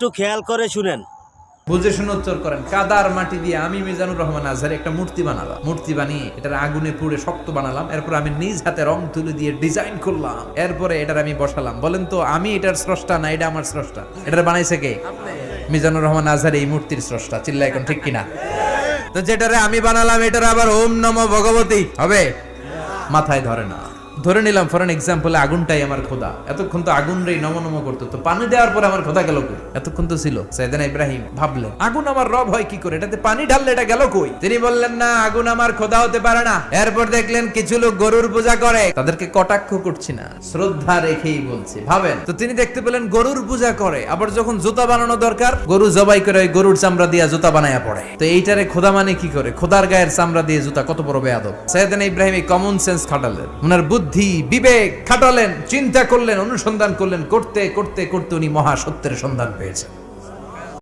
একটু খেয়াল করে শুনেন। বুঝে শুনে উত্তর করেন। কাদার মাটি দিয়ে আমি মিজানুর রহমান আজহারি একটা মূর্তি বানালাম। মূর্তি বানিয়ে এটার আগুনে পুড়ে শক্ত বানালাম। এরপর আমি নিজ হাতে রং তুলি দিয়ে ডিজাইন করলাম। এরপরে এটার আমি বসালাম। বলেন তো আমি এটার স্রষ্টা না এটা আমার স্রষ্টা? এটার বানাইছে কে? মিজানুর রহমান আজহারি এই মূর্তির স্রষ্টা। চিল্লা এখন ঠিক কিনা? তো যেটারে আমি বানালাম এটার আবার ওম নমো ভগবতী হবে? মাথায় ধরে না। ধরে নিলাম ফর এন এক্সাম্পল আগুনটাই আমার খোদা। এতক্ষণ তো আগুন রে নম নম করতো, তো পানি দেওয়ার পরে আমার খোদা গেল কই? এতক্ষণ তো ছিল। সাইয়েদনা ইব্রাহিম ভাবলেন আগুন আমার রব হয় কি করে, এটাতে পানি ঢাললে এটা গেল কই? তিনি বললেন না, আগুন আমার খোদা হতে পারে না। এরপর দেখলেন কিছু লোক গরুর পূজা করে, তাদেরকে কটাক্ষ করছি না, শ্রদ্ধা রেখেই বলছি। ভাবেন তো, তিনি দেখতে পেলেন গরুর পূজা করে, আবার যখন জুতা বানানো দরকার গরু জবাই করে ওই গরুর চামড়া দিয়ে জুতা বানায়া পড়ে। তো এইটারে খোদা মানে কি করে? খোদার গায়ের চামড়া দিয়ে জুতা, কত বড় বেয়াদব। সাইয়েদনা ইব্রাহিম এই কমন সেন্স খাটালেন, ওনার বুদ্ধি বিবেক খাটালেন, চিন্তা করলেন, অনুসন্ধান করলেন, করতে করতে করতে উনি মহা সত্যের সন্ধান পেয়েছেন।